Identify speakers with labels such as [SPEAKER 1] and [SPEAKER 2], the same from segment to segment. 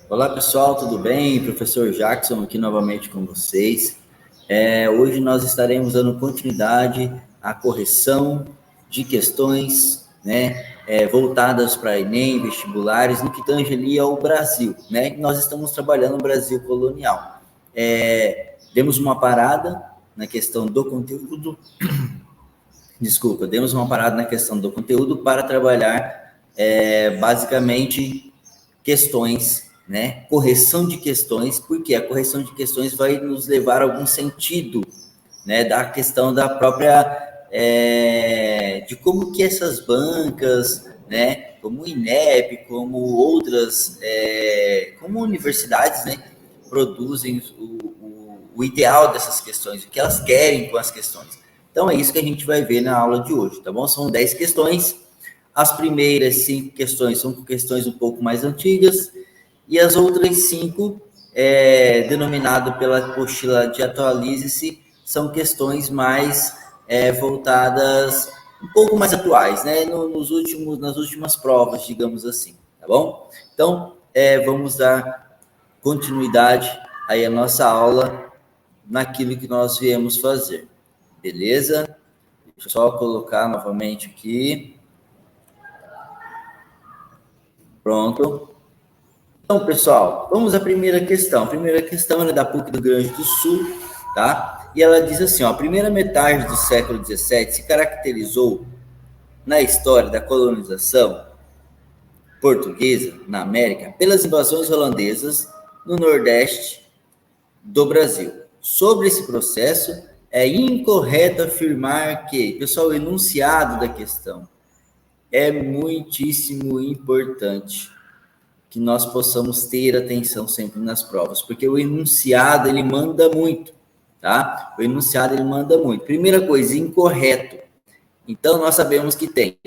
[SPEAKER 1] Olá pessoal, tudo bem? Professor Jackson aqui novamente com vocês. Hoje nós estaremos dando continuidade à correção de questões, né, voltadas para Enem, vestibulares, no que tange ali ao Brasil, né? Nós estamos trabalhando no Brasil colonial. Demos uma parada na questão do conteúdo, demos uma parada na questão do conteúdo para trabalhar basicamente questões, né? Correção de questões, porque a correção de questões vai nos levar a algum sentido, né? Da questão da própria de como que essas bancas, né? Como o INEP, como outras, como universidades, né? Produzem o ideal dessas questões, o que elas querem com as questões. Então é isso que a gente vai ver na aula de hoje, tá bom? São 10 questões. As primeiras 5 questões são questões um pouco mais antigas, e as outras 5, denominado pela apostila de atualize-se, são questões mais voltadas, um pouco mais atuais, né? Nas últimas provas, digamos assim, tá bom? Então, vamos dar continuidade aí à nossa aula naquilo que nós viemos fazer, beleza? Deixa eu só colocar novamente aqui. Pronto. Então, pessoal, vamos à primeira questão. A primeira questão é da PUC do Rio Grande do Sul, tá? E ela diz assim, ó, a primeira metade do século XVII se caracterizou na história da colonização portuguesa na América pelas invasões holandesas no Nordeste do Brasil. Sobre esse processo, é incorreto afirmar que, pessoal, o enunciado da questão é muitíssimo importante que nós possamos ter atenção sempre nas provas, porque o enunciado, ele manda muito, tá? O enunciado, ele manda muito. Primeira coisa, incorreto. Então, nós sabemos que tem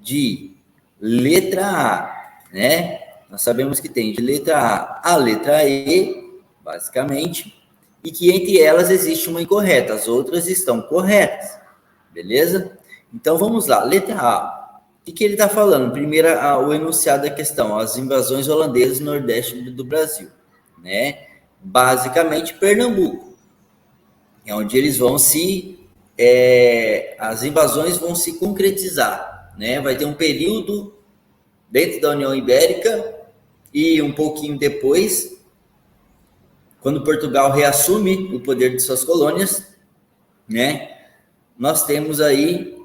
[SPEAKER 1] de letra A, né? Nós sabemos que tem de letra A letra E, basicamente, e que entre elas existe uma incorreta, as outras estão corretas, beleza? Então, vamos lá, letra A. O que ele está falando? Primeiro, o enunciado da questão, as invasões holandesas no Nordeste do Brasil, né? Basicamente, Pernambuco, é onde eles vão as invasões vão se concretizar, né? Vai ter um período dentro da União Ibérica e um pouquinho depois, quando Portugal reassume o poder de suas colônias, né? Nós temos aí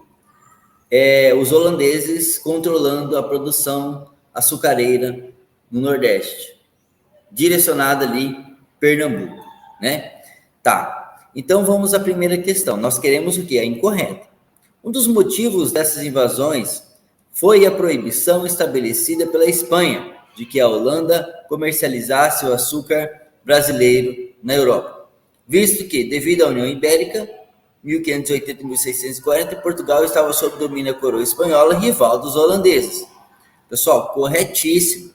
[SPEAKER 1] os holandeses controlando a produção açucareira no Nordeste, direcionada ali Pernambuco, né? Tá. Então vamos à primeira questão. Nós queremos o que? A incorreta. Um dos motivos dessas invasões foi a proibição estabelecida pela Espanha de que a Holanda comercializasse o açúcar brasileiro na Europa, visto que, devido à União Ibérica, 1580 e 1640, Portugal estava sob domínio da coroa espanhola, rival dos holandeses. Pessoal, corretíssimo.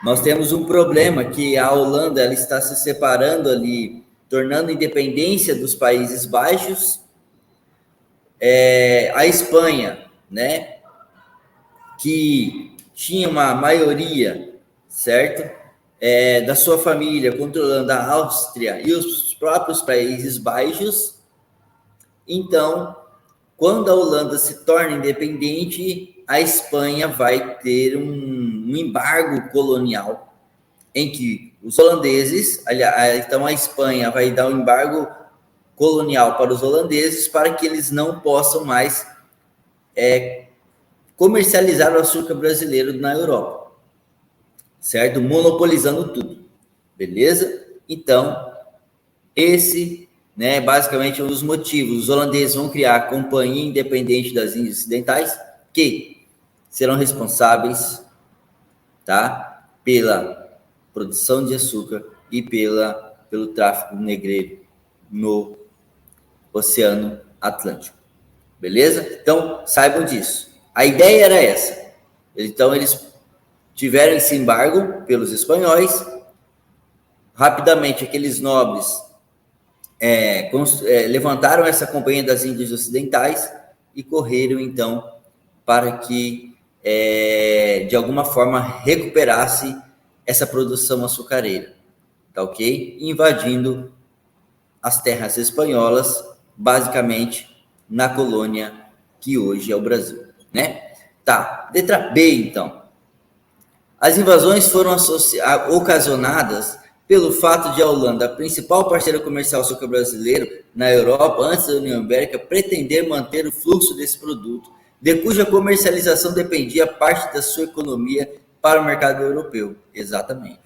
[SPEAKER 1] Nós temos um problema que a Holanda ela está se separando ali, tornando independência dos Países Baixos. A Espanha, né, que tinha uma maioria, certo? Da sua família controlando a Áustria e os próprios Países Baixos. Então, quando a Holanda se torna independente, a Espanha vai ter um embargo colonial, em que os holandeses, então a Espanha vai dar um embargo colonial para os holandeses para que eles não possam mais comercializar o açúcar brasileiro na Europa, certo? Monopolizando tudo, beleza? Então, esse, né, basicamente, é um dos motivos. Os holandeses vão criar a Companhia Independente das Índias Ocidentais, que serão responsáveis, tá, pela produção de açúcar e pelo tráfico negreiro no Oceano Atlântico, beleza? Então, saibam disso. A ideia era essa. Então, eles tiveram esse embargo pelos espanhóis. Rapidamente, aqueles nobres levantaram essa Companhia das Índias Ocidentais e correram, então, para que, de alguma forma, recuperasse essa produção açucareira, tá ok? Invadindo as terras espanholas, basicamente na colônia que hoje é o Brasil, né? Tá, letra B, então. As invasões foram ocasionadas pelo fato de a Holanda, a principal parceira comercial açúcar brasileiro na Europa, antes da União Ibérica, pretender manter o fluxo desse produto, de cuja comercialização dependia parte da sua economia para o mercado europeu. Exatamente.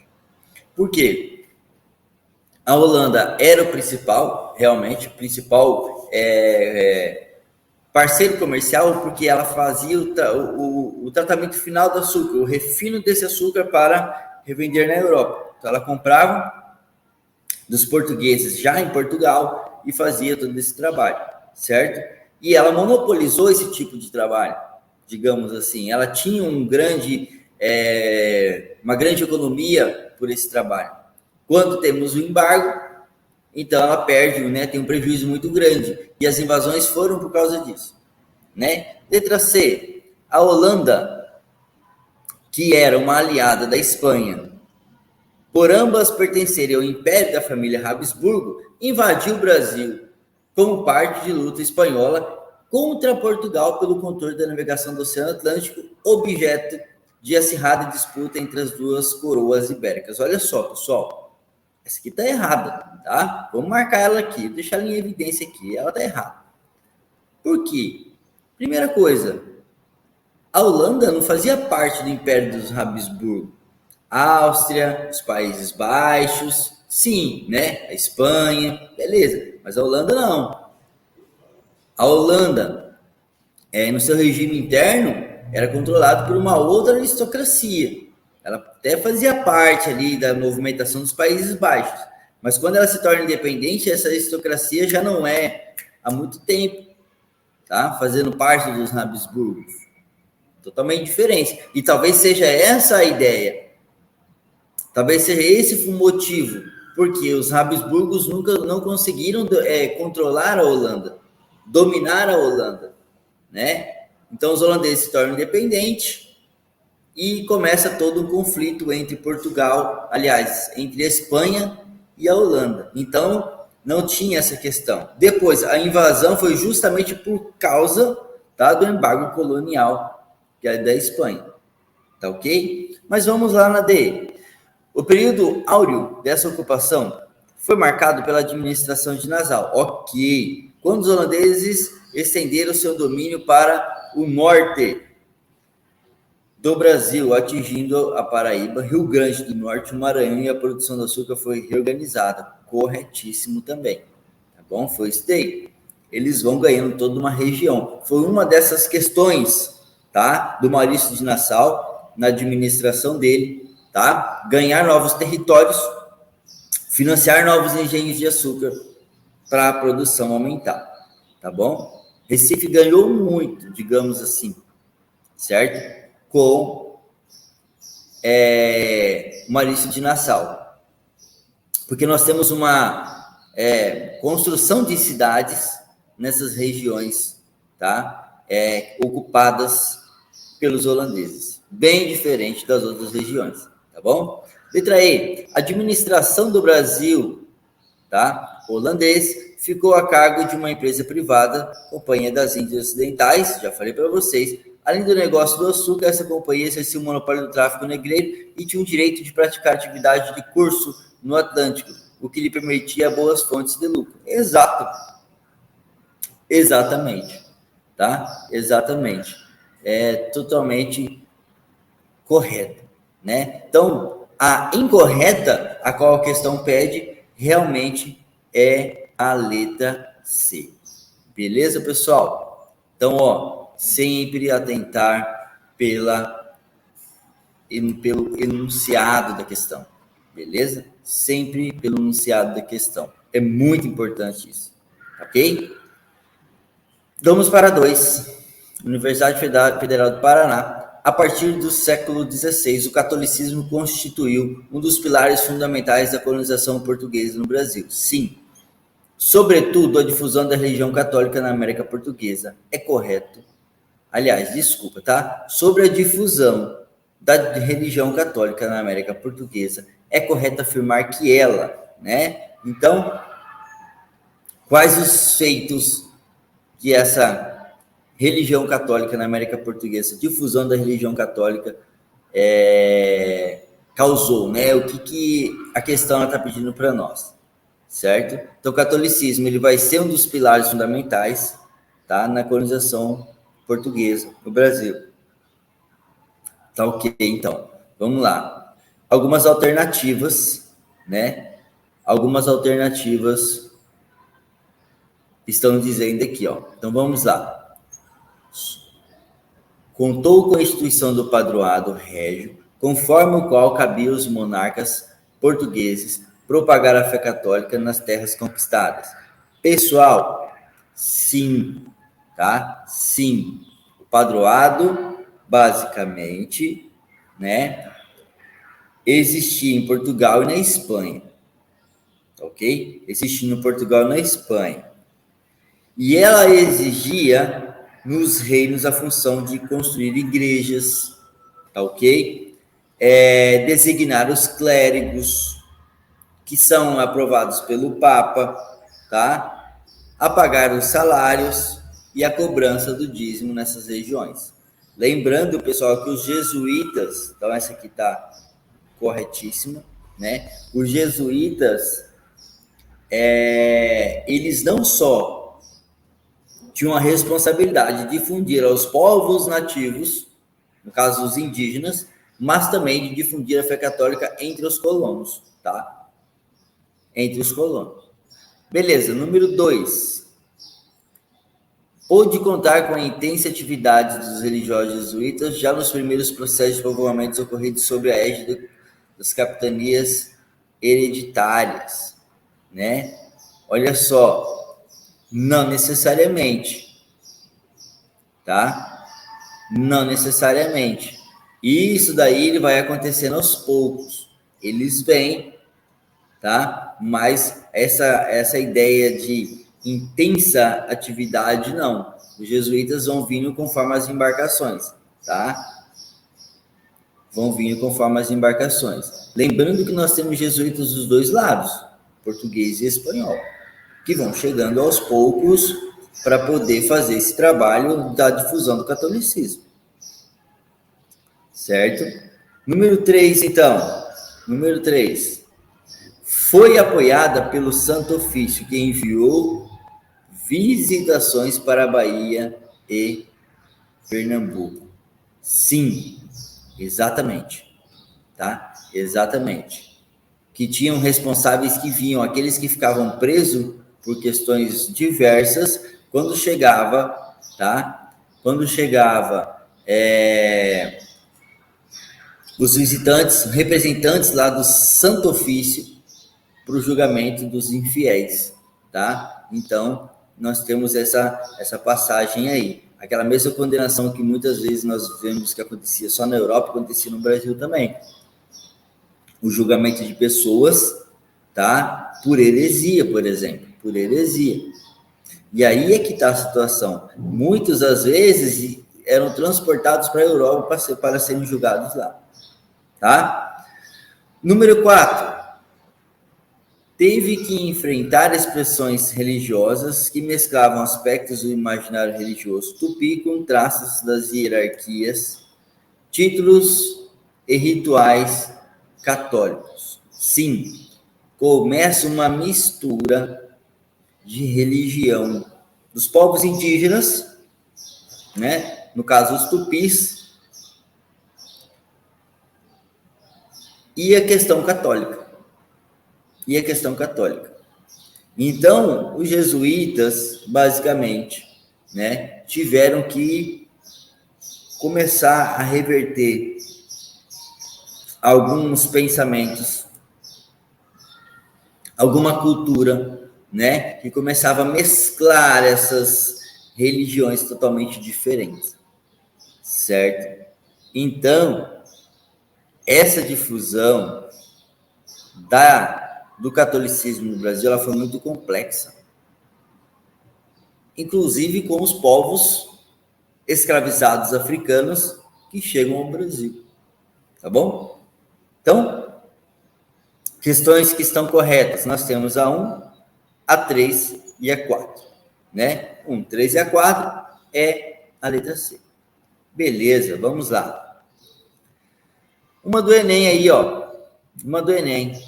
[SPEAKER 1] Por quê? A Holanda era o principal, realmente, o principal parceiro comercial, porque ela fazia o tratamento final do açúcar, o refino desse açúcar para revender na Europa. Então, ela comprava dos portugueses já em Portugal e fazia todo esse trabalho, certo? E ela monopolizou esse tipo de trabalho, digamos assim. Ela tinha uma grande economia por esse trabalho. Quando temos o embargo, então ela perde, né, tem um prejuízo muito grande. E as invasões foram por causa disso, né? Letra C. A Holanda, que era uma aliada da Espanha, por ambas pertencerem ao Império da família Habsburgo, invadiu o Brasil como parte de luta espanhola contra Portugal pelo controle da navegação do Oceano Atlântico, objeto de acirrada disputa entre as duas coroas ibéricas. Olha só, pessoal, essa aqui está errada, tá? Vamos marcar ela aqui, deixar ela em evidência aqui, ela está errada. Por quê? Primeira coisa, a Holanda não fazia parte do Império dos Habsburgo. A Áustria, os Países Baixos, sim, né? A Espanha, beleza. Mas a Holanda não. A Holanda, no seu regime interno, era controlado por uma outra aristocracia. Ela até fazia parte ali da movimentação dos Países Baixos. Mas quando ela se torna independente, essa aristocracia já não é há muito tempo, tá? Fazendo parte dos Habsburgos. Totalmente diferente. E talvez seja essa a ideia. Talvez seja esse o motivo, porque os Habsburgos nunca não conseguiram controlar a Holanda, dominar a Holanda, né? Então os holandeses se tornam independentes e começa todo um conflito entre Portugal, aliás, entre a Espanha e a Holanda. Então não tinha essa questão. Depois a invasão foi justamente por causa, tá, do embargo colonial que é da Espanha, tá ok? Mas vamos lá na D. O período áureo dessa ocupação foi marcado pela administração de Nassau. Ok. Quando os holandeses estenderam seu domínio para o norte do Brasil, atingindo a Paraíba, Rio Grande do Norte, o Maranhão, e a produção de açúcar foi reorganizada. Corretíssimo também. Tá bom? Foi isso daí. Eles vão ganhando toda uma região. Foi uma dessas questões, tá, do Maurício de Nassau, na administração dele, tá? Ganhar novos territórios, financiar novos engenhos de açúcar para a produção aumentar, tá bom? Recife ganhou muito, digamos assim, certo? Com Maurício de Nassau, porque nós temos uma construção de cidades nessas regiões, tá? Ocupadas pelos holandeses, bem diferente das outras regiões. Tá bom? Letra E. A administração do Brasil, tá, holandês, ficou a cargo de uma empresa privada, Companhia das Índias Ocidentais, já falei para vocês. Além do negócio do açúcar, essa companhia exercia o monopólio do tráfico negreiro e tinha o direito de praticar atividade de curso no Atlântico, o que lhe permitia boas fontes de lucro. Exato. Exatamente. Tá? Exatamente. É totalmente correto. Né? Então, a incorreta, a qual a questão pede, realmente é a letra C. Beleza, pessoal? Então, sempre atentar pelo enunciado da questão. Beleza? Sempre pelo enunciado da questão. É muito importante isso. Ok? Vamos para 2. Universidade Federal do Paraná. A partir do século XVI, o catolicismo constituiu um dos pilares fundamentais da colonização portuguesa no Brasil. Sim, sobretudo a difusão da religião católica na América Portuguesa. É correto. Aliás, desculpa, tá? Sobre a difusão da religião católica na América Portuguesa. É correto afirmar que ela, né? Então, quais os feitos que essa religião católica na América Portuguesa, difusão da religião católica, causou, né? O que a questão está pedindo para nós, certo? Então, o catolicismo ele vai ser um dos pilares fundamentais, tá, na colonização portuguesa no Brasil. Tá ok, então. Vamos lá. Algumas alternativas, né? Algumas alternativas estão dizendo aqui, ó. Então, vamos lá. Contou com a instituição do padroado régio, conforme o qual cabia aos monarcas portugueses propagar a fé católica nas terras conquistadas. Pessoal, sim, tá? Sim. O padroado, basicamente, né, existia em Portugal e na Espanha, ok? Existia no Portugal e na Espanha. E ela exigia nos reinos a função de construir igrejas, tá ok? Designar os clérigos, que são aprovados pelo Papa, tá? A pagar os salários e a cobrança do dízimo nessas regiões. Lembrando, pessoal, que os jesuítas, então essa aqui está corretíssima, né? Os jesuítas, eles não só tinham a responsabilidade de difundir aos povos nativos, no caso os indígenas, mas também de difundir a fé católica entre os colonos, tá? Entre os colonos. Beleza, número 2. Pôde contar com a intensa atividade dos religiosos jesuítas já nos primeiros processos de povoamento ocorridos sob a égide das capitanias hereditárias, né? Olha só, não necessariamente, tá? Não necessariamente. Isso daí ele vai acontecendo aos poucos. Eles vêm, tá? Mas essa ideia de intensa atividade, não. Os jesuítas vão vindo conforme as embarcações, tá? Vão vindo conforme as embarcações. Lembrando que nós temos jesuítas dos dois lados, português e espanhol, que vão chegando aos poucos para poder fazer esse trabalho da difusão do catolicismo. Certo? Número 3, então. Número 3. Foi apoiada pelo Santo Ofício, que enviou visitações para a Bahia e Pernambuco. Sim, exatamente. Tá? Exatamente. Que tinham responsáveis que vinham, aqueles que ficavam presos por questões diversas, quando chegava, tá? Quando chegava os visitantes, representantes lá do Santo Ofício, para o julgamento dos infiéis, tá? Então, nós temos essa passagem aí. Aquela mesma condenação que muitas vezes nós vemos que acontecia só na Europa, acontecia no Brasil também. O julgamento de pessoas, tá? Por heresia, por exemplo, por heresia. E aí é que está a situação. Muitos, às vezes, eram transportados para a Europa para serem julgados lá, tá? Número 4. Teve que enfrentar expressões religiosas que mesclavam aspectos do imaginário religioso tupi com traços das hierarquias, títulos e rituais católicos. Sim, começa uma mistura de religião dos povos indígenas, né? No caso, os tupis, e a questão católica. Então, os jesuítas, basicamente, né, tiveram que começar a reverter alguns pensamentos, alguma cultura, né, que começava a mesclar essas religiões totalmente diferentes, certo? Então, essa difusão do catolicismo no Brasil, ela foi muito complexa, inclusive com os povos escravizados africanos que chegam ao Brasil, Tá bom? Então, questões que estão corretas, nós temos a 1, a 3 e a 4, né? 1, 3 e a 4 é a letra C. Beleza, vamos lá. Uma do Enem aí, ó. Uma do Enem,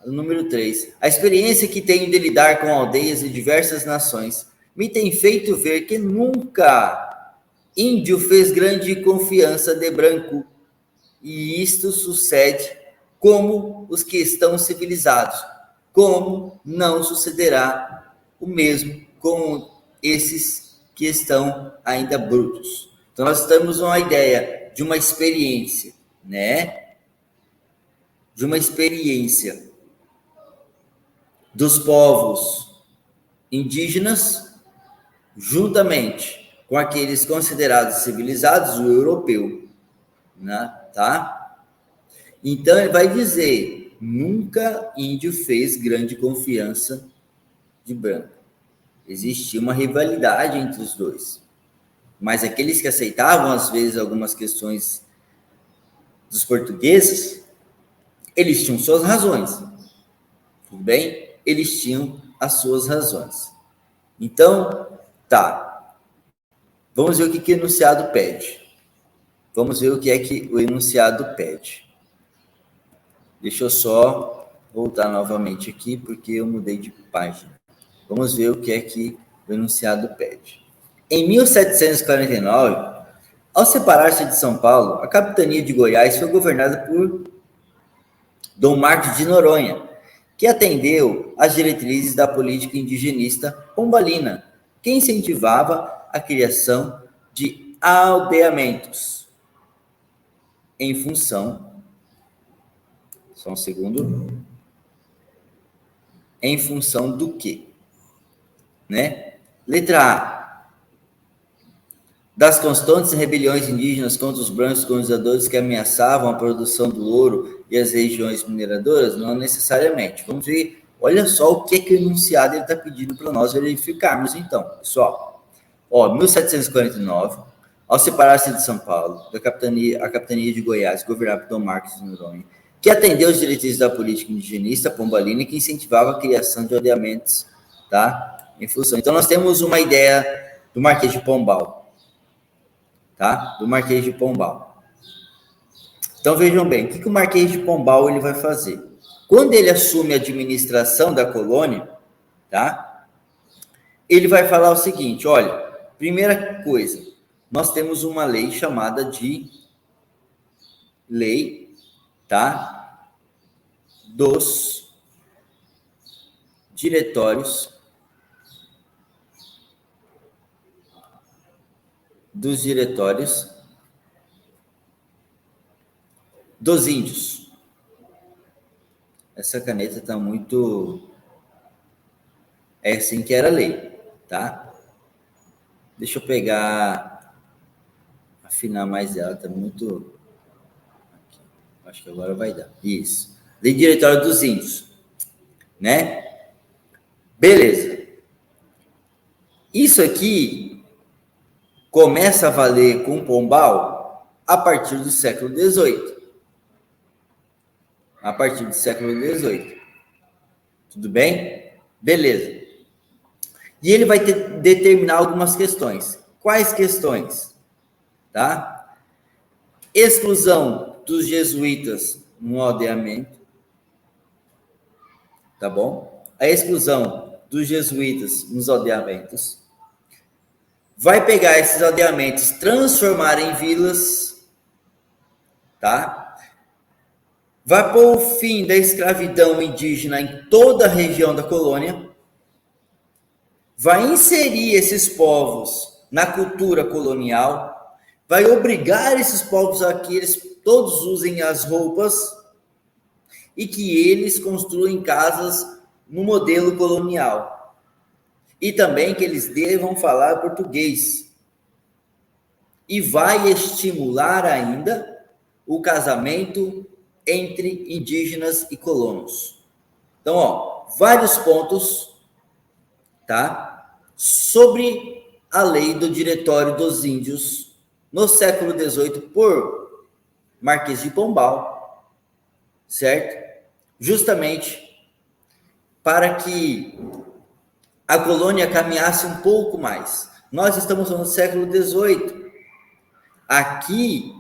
[SPEAKER 1] número 3. A experiência que tenho de lidar com aldeias de diversas nações me tem feito ver que nunca índio fez grande confiança de branco, e isto sucede como os que estão civilizados, como não sucederá o mesmo com esses que estão ainda brutos. Então, nós temos uma ideia de uma experiência, né? De uma experiência dos povos indígenas, juntamente com aqueles considerados civilizados, o europeu, né? Tá? Então, ele vai dizer, nunca índio fez grande confiança de branco. Existia uma rivalidade entre os dois. Mas aqueles que aceitavam, às vezes, algumas questões dos portugueses, eles tinham suas razões. Tudo bem? Eles tinham as suas razões. Então, tá. Vamos ver o que o enunciado pede. Vamos ver o que é que o enunciado pede. Deixa eu só voltar novamente aqui, porque eu mudei de página. Vamos ver o que é que o enunciado pede. Em 1749, ao separar-se de São Paulo, a capitania de Goiás foi governada por Dom Marcos de Noronha, que atendeu às diretrizes da política indigenista pombalina, que incentivava a criação de aldeamentos em função, só um segundo, em função do quê? Né? Letra A. Das constantes rebeliões indígenas contra os brancos colonizadores que ameaçavam a produção do ouro e as regiões mineradoras? Não necessariamente. Vamos ver, olha só o que é que o enunciado está pedindo para nós verificarmos, então, pessoal. Ó, 1749, ao separar-se de São Paulo, a capitania de Goiás, governada por Dom Marcos de Noronha, que atendeu os diretrizes da política indigenista pombalina e que incentivava a criação de aldeamentos, tá? Em função. Então, nós temos uma ideia do Marquês de Pombal, tá? Do Marquês de Pombal. Então, vejam bem, o que o Marquês de Pombal ele vai fazer? Quando ele assume a administração da colônia, tá? Ele vai falar o seguinte, olha, primeira coisa, nós temos uma lei chamada de lei, tá? Dos diretórios dos índios. Essa caneta está muito... É assim que era a lei, tá? Deixa eu pegar... Afinar mais ela, está muito... Aqui. Acho que agora vai dar. Isso. Lei Diretório dos Índios, né? Beleza. Isso aqui começa a valer com Pombal a partir do século XVIII. A partir do século XVIII. Tudo bem? Beleza. E ele vai determinar algumas questões. Quais questões? Tá? Exclusão dos jesuítas no aldeamento. Tá bom? A exclusão dos jesuítas nos aldeamentos. Vai pegar esses aldeamentos, transformar em vilas, tá? Vai pôr o fim da escravidão indígena em toda a região da colônia. Vai inserir esses povos na cultura colonial. Vai obrigar esses povos a que eles todos usem as roupas e que eles construam casas no modelo colonial. E também que eles devam falar português. E vai estimular ainda o casamento entre indígenas e colonos. Então, ó, vários pontos, tá? Sobre a lei do Diretório dos Índios no século XVIII por Marquês de Pombal, certo? Justamente para que a colônia caminhasse um pouco mais. Nós estamos no século XVIII. Aqui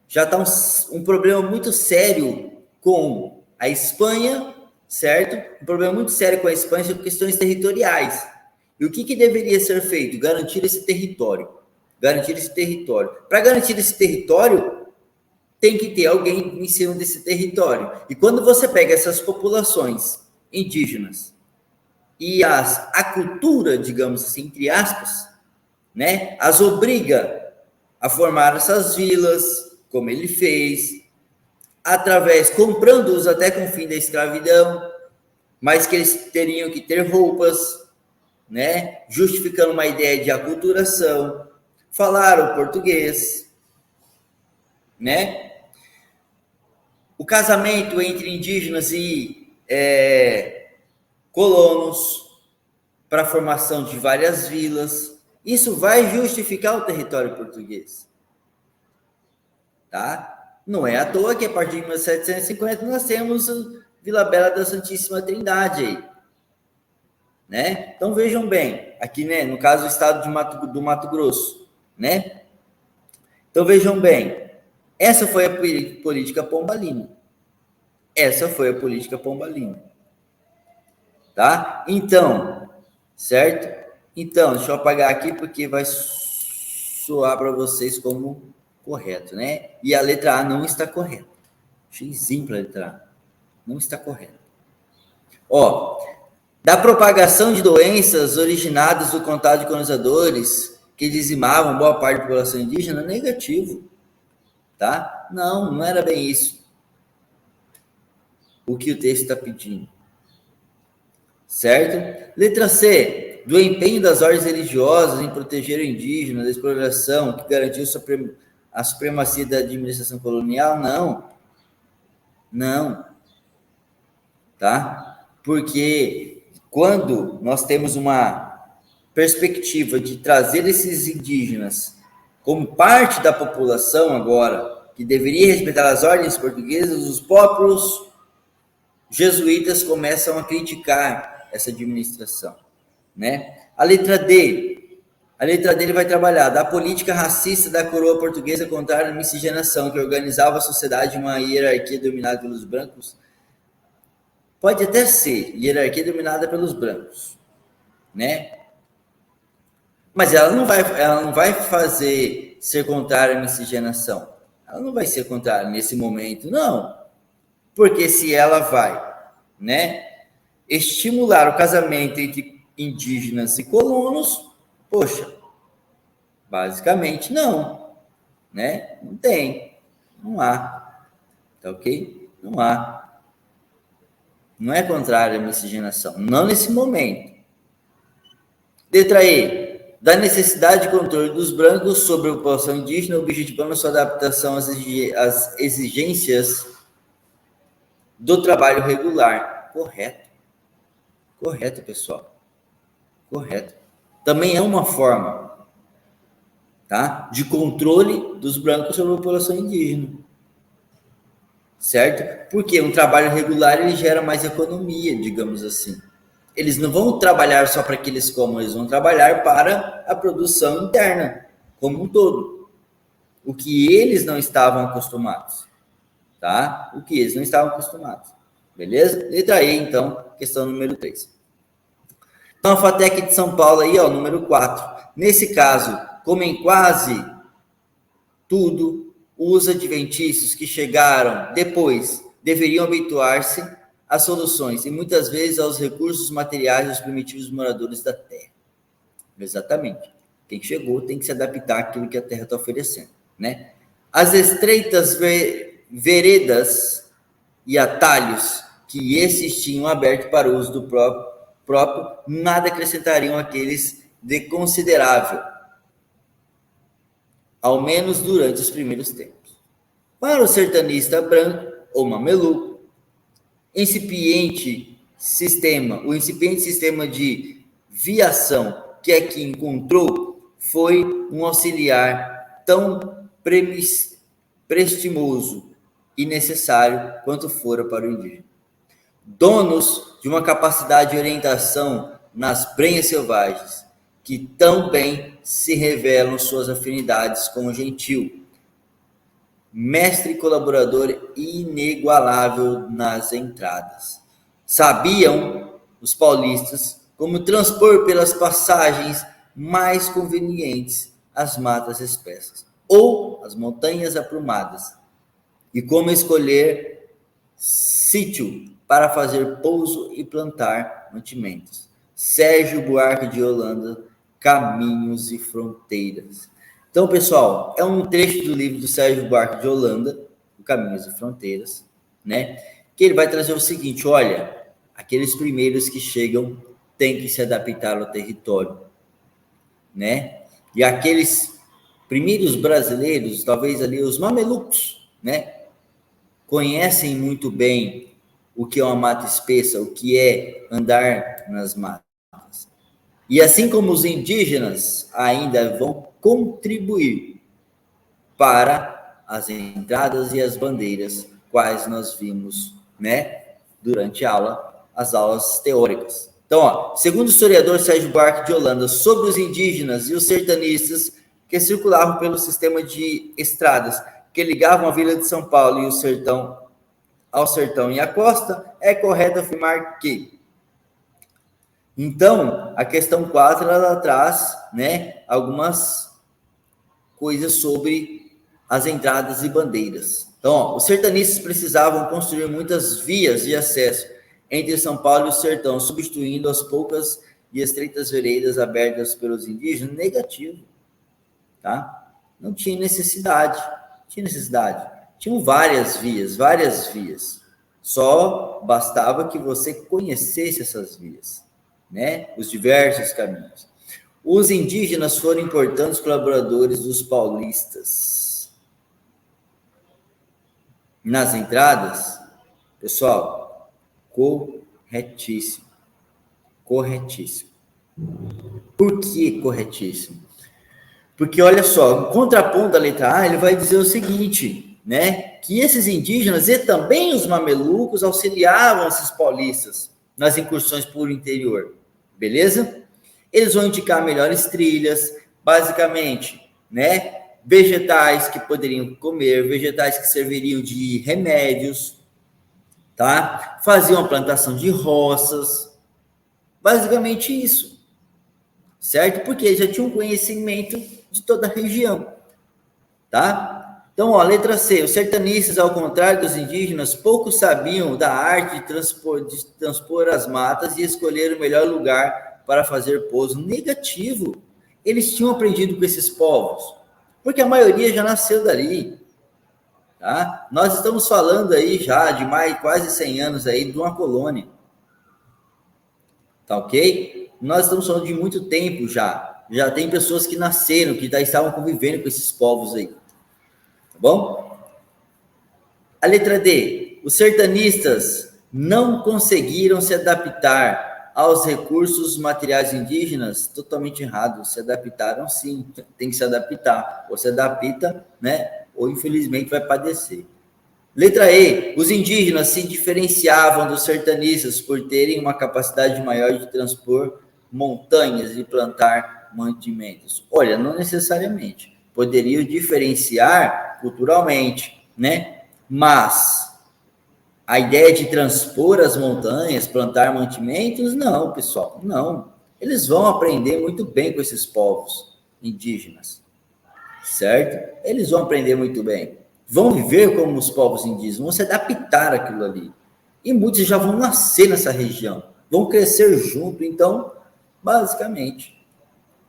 [SPEAKER 1] já está um problema muito sério com a Espanha, certo? Um problema muito sério com a Espanha sobre questões territoriais. E o que deveria ser feito? Garantir esse território. Garantir esse território. Para garantir esse território, tem que ter alguém em cima desse território. E quando você pega essas populações indígenas e a cultura, digamos assim, entre aspas, né, as obriga a formar essas vilas, como ele fez, comprando-os até com o fim da escravidão, mas que eles teriam que ter roupas, né, justificando uma ideia de aculturação, falar o português, né? O casamento entre indígenas e colonos para a formação de várias vilas. Isso vai justificar o território português. Tá? Não é à toa que a partir de 1750 nós temos Vila Bela da Santíssima Trindade aí. Né? Então vejam bem, aqui, né, no caso do estado do Mato Grosso, né? Então vejam bem, essa foi a política pombalina. Essa foi a política pombalina. Tá? Então, certo? Então, deixa eu apagar aqui porque vai soar para vocês como correto, né? E a letra A não está correta. Xzinho para a letra A. Não está correta. Ó, da propagação de doenças originadas do contato de colonizadores que dizimavam boa parte da população indígena, negativo. Tá? Não era bem isso. O que o texto está pedindo. Certo? Letra C. Do empenho das ordens religiosas em proteger o indígena da exploração que garantiu a supremacia da administração colonial? Não. Tá? Porque quando nós temos uma perspectiva de trazer esses indígenas como parte da população agora, que deveria respeitar as ordens portuguesas, os próprios jesuítas começam a criticar essa administração, né? A letra D ele vai trabalhar da política racista da coroa portuguesa contrária à miscigenação, que organizava a sociedade em uma hierarquia dominada pelos brancos. Pode até ser hierarquia dominada pelos brancos, né? Mas ela não vai fazer ser contrária à miscigenação. Ela não vai ser contrária nesse momento, não. Porque se ela vai, né, estimular o casamento entre indígenas e colonos, poxa, basicamente não, né? Não tem, não há, tá ok? Não há. Não é contrário à miscigenação, não nesse momento. Letra E. Da necessidade de controle dos brancos sobre a população indígena, objetivando sua adaptação às exigências do trabalho regular. Correto, pessoal. Correto. Também é uma forma, tá, de controle dos brancos sobre a população indígena. Certo? Porque um trabalho regular ele gera mais economia, digamos assim. Eles não vão trabalhar só para que eles comam, eles vão trabalhar para a produção interna, como um todo. O que eles não estavam acostumados. Tá? O que eles não estavam acostumados. Beleza? Letra E, então, questão número 3. Então, a FATEC de São Paulo aí, ó, número 4. Nesse caso, como em quase tudo, os adventícios que chegaram depois deveriam habituar-se às soluções e muitas vezes aos recursos materiais dos primitivos moradores da terra. Exatamente. Quem chegou tem que se adaptar àquilo que a terra está oferecendo, né? As estreitas veredas e atalhos que esses tinham aberto para o uso do próprio nada acrescentariam àqueles de considerável, ao menos durante os primeiros tempos. Para o sertanista branco ou mameluco, o incipiente sistema de viação que aqui encontrou foi um auxiliar tão prestimoso e necessário quanto fora para o indígena. Donos de uma capacidade de orientação nas prenhas selvagens, que tão bem se revelam suas afinidades com o gentil, mestre e colaborador inigualável nas entradas. Sabiam os paulistas como transpor pelas passagens mais convenientes as matas espessas ou as montanhas aprumadas, e como escolher sítio para fazer pouso e plantar mantimentos. Sérgio Buarque de Holanda, Caminhos e Fronteiras. Então, pessoal, é um trecho do livro do Sérgio Buarque de Holanda, o Caminhos e Fronteiras, né? Que ele vai trazer o seguinte: olha, aqueles primeiros que chegam têm que se adaptar ao território, né? E aqueles primeiros brasileiros, talvez ali os mamelucos, né? Conhecem muito bem o que é uma mata espessa, o que é andar nas matas. E assim como os indígenas ainda vão contribuir para as entradas e as bandeiras, quais nós vimos, né, durante a aula, as aulas teóricas. Então, ó, segundo o historiador Sérgio Buarque de Holanda, sobre os indígenas e os sertanistas que circulavam pelo sistema de estradas que ligavam a Vila de São Paulo e o sertão ao sertão e à costa, é correto afirmar que. Então, a questão 4, ela traz, né, algumas coisas sobre as entradas e bandeiras. Então, ó, os sertanistas precisavam construir muitas vias de acesso entre São Paulo e o sertão, substituindo as poucas e estreitas veredas abertas pelos indígenas. Negativo, tá? Não tinha necessidade. Tinham várias vias. Só bastava que você conhecesse essas vias, né? Os diversos caminhos. Os indígenas foram importantes colaboradores dos paulistas. Nas entradas, pessoal, corretíssimo. Por que corretíssimo? Porque, olha só, o contraponto da letra A, ele vai dizer o seguinte, né? Que esses indígenas e também os mamelucos auxiliavam esses paulistas nas incursões por interior, beleza? Eles vão indicar melhores trilhas, basicamente, né? Vegetais que poderiam comer, vegetais que serviriam de remédios, tá? Faziam a plantação de roças, basicamente isso, certo? Porque eles já tinham conhecimento de toda a região, tá? Então, ó, letra C, os sertanistas, ao contrário dos indígenas, pouco sabiam da arte de transpor as matas e escolher o melhor lugar para fazer pouso. Negativo. Eles tinham aprendido com esses povos, porque a maioria já nasceu dali, tá? Nós estamos falando aí já de mais quase 100 anos aí de uma colônia, tá ok? Nós estamos falando de muito tempo já tem pessoas que nasceram, que já estavam convivendo com esses povos aí, tá bom? A letra D, os sertanistas não conseguiram se adaptar aos recursos materiais indígenas. Totalmente errado, se adaptaram sim, tem que se adaptar, ou se adapta, né, ou infelizmente vai padecer. Letra E, os indígenas se diferenciavam dos sertanistas por terem uma capacidade maior de transpor montanhas e plantar mantimentos. Olha, não necessariamente. Poderiam diferenciar culturalmente, né? Mas a ideia de transpor as montanhas, plantar mantimentos, não, pessoal, não. Eles vão aprender muito bem com esses povos indígenas, certo? Eles vão aprender muito bem. Vão viver como os povos indígenas, vão se adaptar àquilo ali. E muitos já vão nascer nessa região, vão crescer junto, então, basicamente,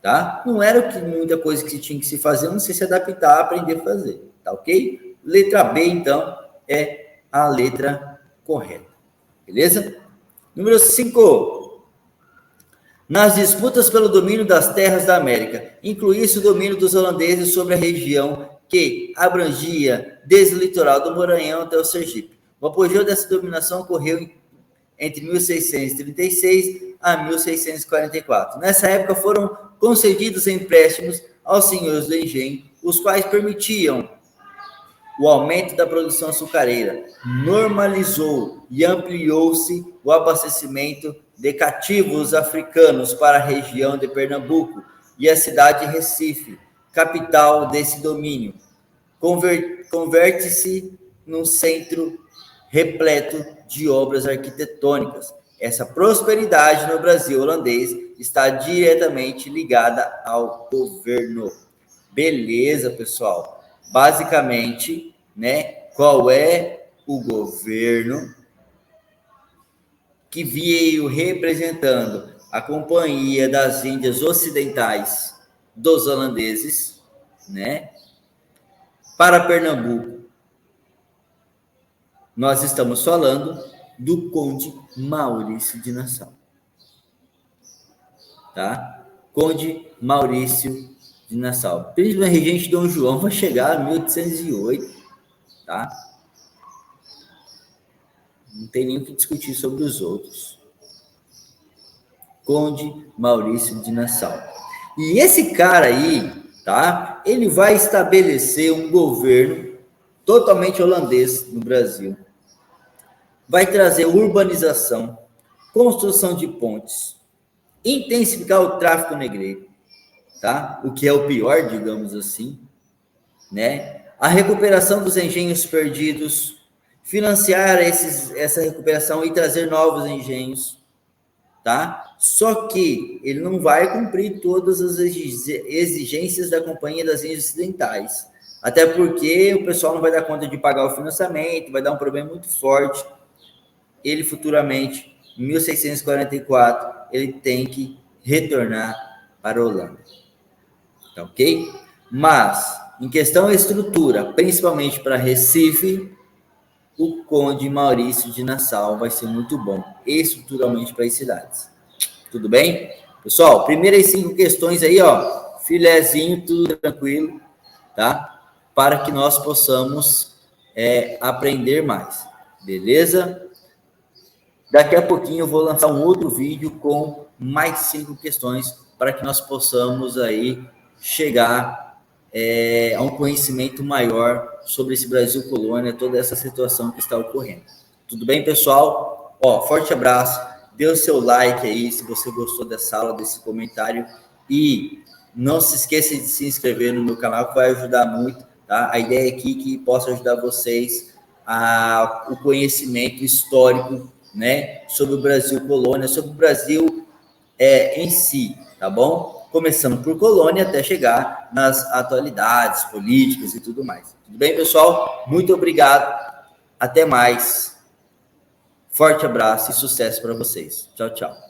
[SPEAKER 1] tá? Não era muita coisa que tinha que se fazer, não sei se adaptar, aprender a fazer, tá ok? Letra B, então, é a letra correta, beleza? Número 5. Nas disputas pelo domínio das terras da América, incluía-se o domínio dos holandeses sobre a região que abrangia desde o litoral do Maranhão até o Sergipe. O apogeu dessa dominação ocorreu entre 1636 a 1644. Nessa época foram concedidos empréstimos aos senhores do engenho, os quais permitiam o aumento da produção açucareira, normalizou e ampliou-se o abastecimento de cativos africanos para a região de Pernambuco e a cidade de Recife, capital desse domínio, converte-se num centro repleto de obras arquitetônicas. Essa prosperidade no Brasil holandês está diretamente ligada ao governo. Beleza, pessoal? Basicamente, né, qual é o governo que veio representando a Companhia das Índias Ocidentais dos holandeses, né, para Pernambuco? Nós estamos falando do Conde Maurício de Nassau, tá? Conde Maurício de Nassau. Príncipe regente Dom João vai chegar em 1808, tá? Não tem nem o que discutir sobre os outros. Conde Maurício de Nassau. E esse cara aí, tá? Ele vai estabelecer um governo totalmente holandês no Brasil. Vai trazer urbanização, construção de pontes, intensificar o tráfico negreiro, tá? O que é o pior, digamos assim, né? A recuperação dos engenhos perdidos, financiar essa recuperação e trazer novos engenhos, tá? Só que ele não vai cumprir todas as exigências da Companhia das Índias Ocidentais, até porque o pessoal não vai dar conta de pagar o financiamento, vai dar um problema muito forte. Ele futuramente, em 1644, ele tem que retornar para a Holanda. Tá ok? Mas, em questão de estrutura, principalmente para Recife, o Conde Maurício de Nassau vai ser muito bom, estruturalmente para as cidades. Tudo bem? Pessoal, primeiras 5 questões aí, ó, filezinho, tudo tranquilo, tá? Para que nós possamos aprender mais, beleza? Daqui a pouquinho eu vou lançar um outro vídeo com mais 5 questões para que nós possamos aí chegar a um conhecimento maior sobre esse Brasil colônia, toda essa situação que está ocorrendo. Tudo bem, pessoal? Ó, forte abraço, dê o seu like aí se você gostou dessa aula, desse comentário, e não se esqueça de se inscrever no meu canal, que vai ajudar muito, tá? A ideia aqui é que possa ajudar vocês o conhecimento histórico, né, sobre o Brasil colônia, sobre o Brasil em si, tá bom? Começando por colônia até chegar nas atualidades políticas e tudo mais. Tudo bem, pessoal? Muito obrigado. Até mais. Forte abraço e sucesso para vocês. Tchau, tchau.